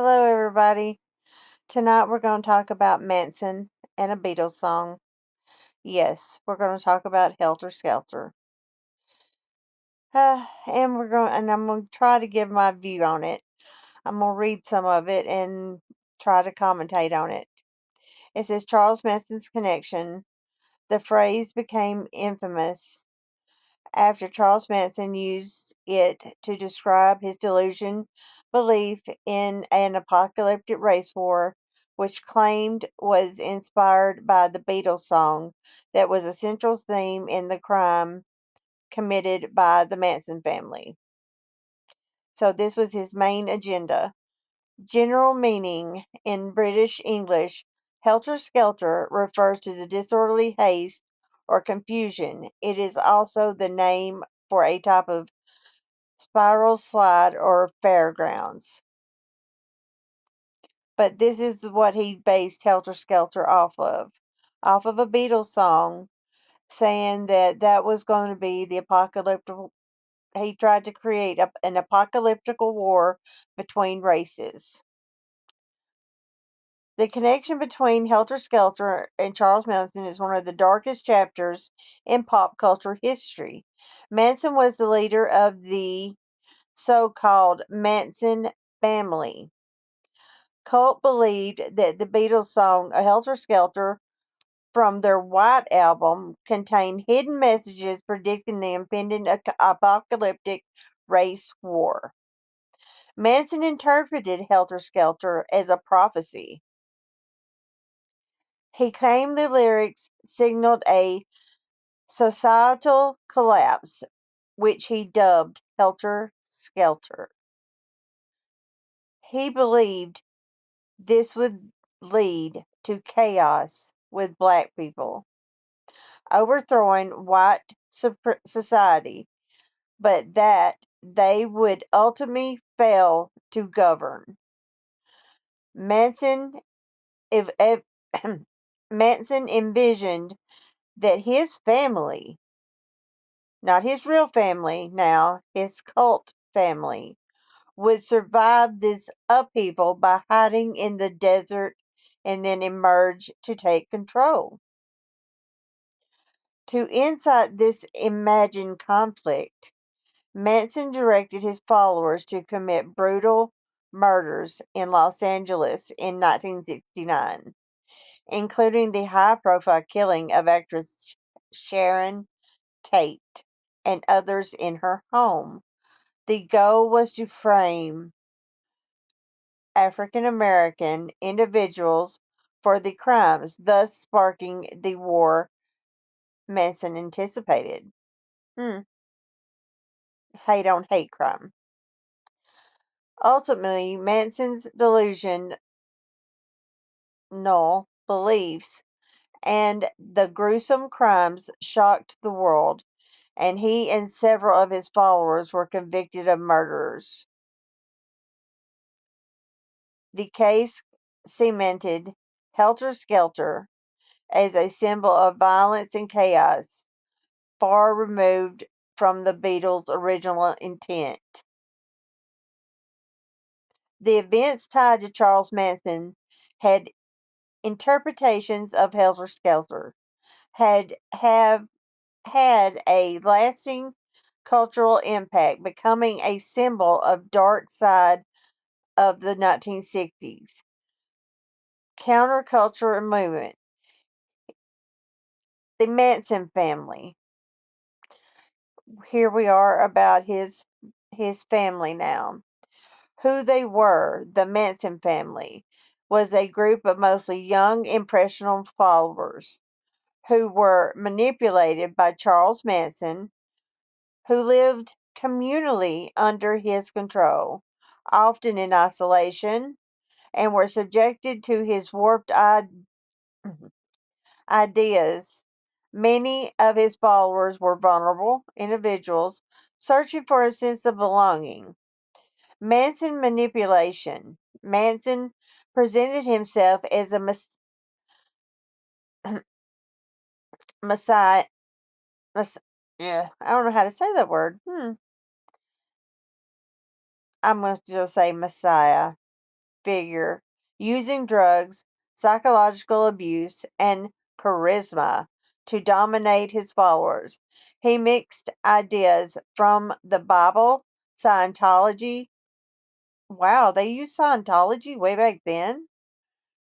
Hello, everybody. Tonight we're going to talk about Manson and a Beatles song. Yes, we're going to talk about Helter Skelter. And I'm going to try to give my view on it. I'm going to read some of it and try to commentate on it. It says Charles Manson's connection. The phrase became infamous after Charles Manson used it to describe his belief in an apocalyptic race war, which claimed was inspired by the Beatles song that was a central theme in the crime committed by the Manson family. So this was his main agenda. General meaning in British English, helter skelter refers to the disorderly haste or confusion. It is also the name for a type of spiral slide or fairgrounds. But this is what he based Helter Skelter off of a Beatles song, saying that that was going to be the apocalyptic. He tried to create an apocalyptical war between races. The connection between Helter Skelter and Charles Manson is one of the darkest chapters in pop culture history. Manson was the leader of the so-called Manson family. Cult believed that the Beatles song Helter Skelter from their White Album contained hidden messages predicting the impending apocalyptic race war. Manson interpreted Helter Skelter as a prophecy. He claimed the lyrics signaled a societal collapse, which he dubbed Helter Skelter. He believed this would lead to chaos with black people, overthrowing white society, but that they would ultimately fail to govern. Manson, if Manson envisioned that his family, not his real family now, his cult family, would survive this upheaval by hiding in the desert and then emerge to take control. To incite this imagined conflict, Manson directed his followers to commit brutal murders in Los Angeles in 1969, including the high-profile killing of actress Sharon Tate and others in her home. The goal was to frame African American individuals for the crimes, thus sparking the war Manson anticipated. Hmm. Hate on hate crime. Ultimately, Manson's delusional beliefs and the gruesome crimes shocked the world, and he and several of his followers were convicted of murders. The case cemented Helter Skelter as a symbol of violence and chaos, far removed from the Beatles' original intent. The events tied to Charles Manson had interpretations of Helter Skelter have had a lasting cultural impact, becoming a symbol of dark side of the 1960s counterculture movement. The Manson family. Here we are about his family now. Who they were, the Manson family, was a group of mostly young, impressionable followers who were manipulated by Charles Manson, who lived communally under his control, often in isolation, and were subjected to his warped ideas. Many of his followers were vulnerable individuals searching for a sense of belonging. Manson manipulation. Manson presented himself as a messiah. Yeah, I don't know how to say that word. I'm going to just say messiah. figure using drugs, psychological abuse, and charisma to dominate his followers. He mixed ideas from the Bible, Scientology. Wow, they used Scientology way back then?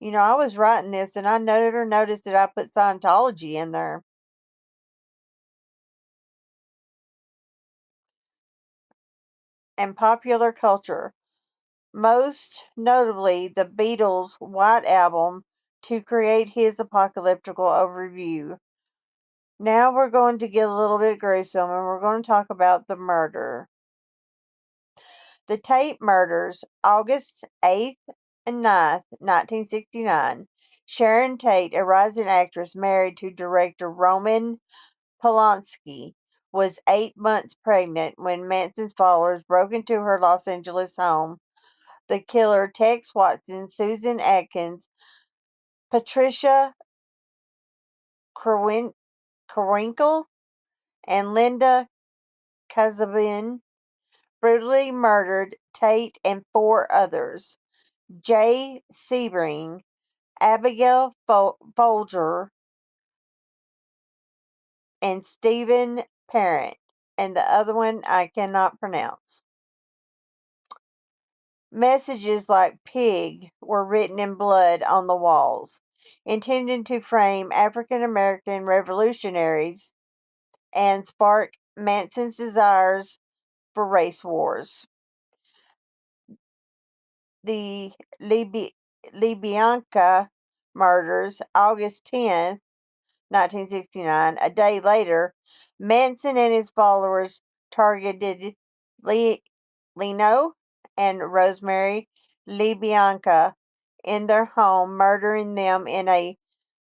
I was writing this and I never noticed that I put Scientology in there. And popular culture, most notably the Beatles' White Album, to create his apocalyptic overview. Now we're going to get a little bit gruesome and we're going to talk about the murder. The Tate murders, August 8th and 9th, 1969. Sharon Tate, a rising actress married to director Roman Polanski, was 8 months pregnant when Manson's followers broke into her Los Angeles home. The killer, Tex Watson, Susan Atkins, Patricia Krenkel, and Linda Kazabin, brutally murdered Tate and four others: Jay Sebring, Abigail Folger, and Stephen Parent, and the other one I cannot pronounce. Messages like "pig" were written in blood on the walls, intended to frame African American revolutionaries and spark Manson's desires for race wars. The Libyanka murders, August 10th, 1969. A day later, Manson and his followers targeted Leno and Rosemary Libyanka in their home, murdering them in a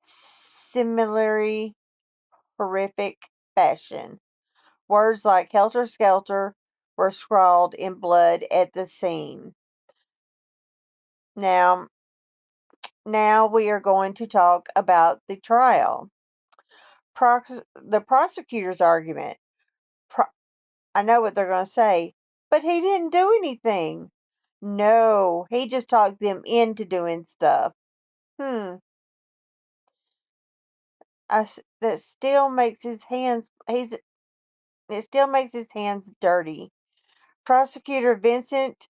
similarly horrific fashion. Words like "Helter Skelter" were scrawled in blood at the scene. Now, now we are going to talk about the trial. The prosecutor's argument. Pro- I know what they're going to say, but he didn't do anything. No, he just talked them into doing stuff. Hmm. That still makes his hands. It still makes his hands dirty. Prosecutor Vincent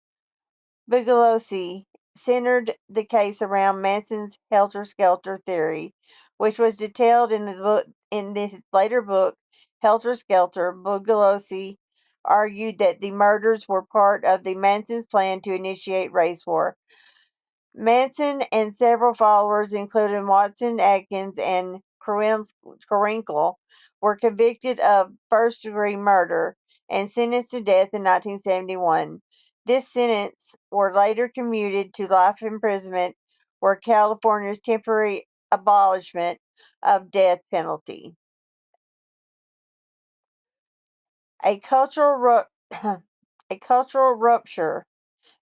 Bugliosi centered the case around Manson's Helter Skelter theory, which was detailed in this later book, Helter Skelter. Bugliosi argued that the murders were part of the Manson's plan to initiate race war. Manson and several followers, including Watson, Atkins, and Krenkel, were convicted of first-degree murder and sentenced to death in 1971. This sentence were later commuted to life imprisonment, where California's temporary abolishment of death penalty. A cultural a cultural rupture.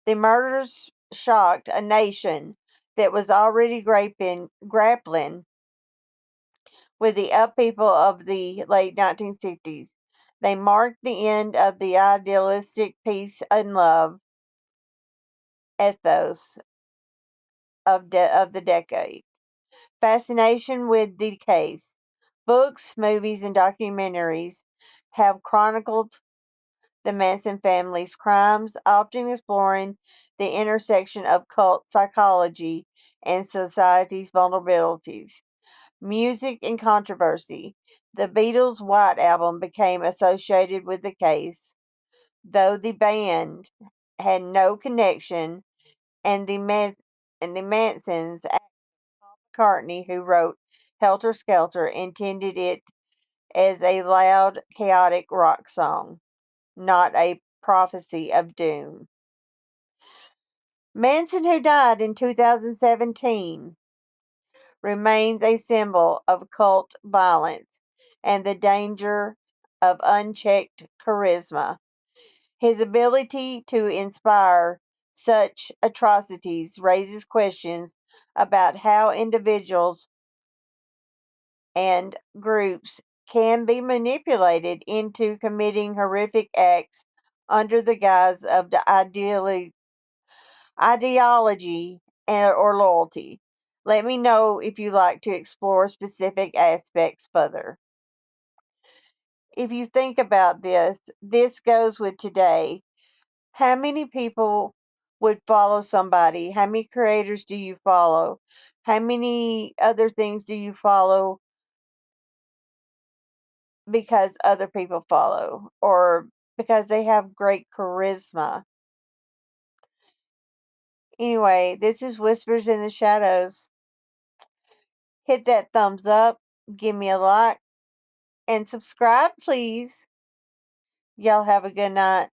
The murders shocked a nation that was already grappling with the upheaval of the late 1960s. They marked the end of the idealistic peace and love ethos of the decade. Fascination with the case. Books, movies, and documentaries have chronicled the Manson family's crimes, often exploring the intersection of cult psychology and society's vulnerabilities. Music and controversy. The Beatles' White Album became associated with the case, though the band had no connection, and the Mansons, McCartney, who wrote Helter Skelter, intended it as a loud, chaotic rock song, not a prophecy of doom. Manson, who died in 2017, remains a symbol of cult violence and the danger of unchecked charisma. His ability to inspire such atrocities raises questions about how individuals and groups can be manipulated into committing horrific acts under the guise of the ideology, or loyalty. Let me know if you like to explore specific aspects further. If you think about this, this goes with today. How many people would follow somebody? How many creators do you follow? How many other things do you follow because other people follow or because they have great charisma? Anyway, this is Whispers in the Shadows. Hit that thumbs up, give me a like, and subscribe, please. Y'all have a good night.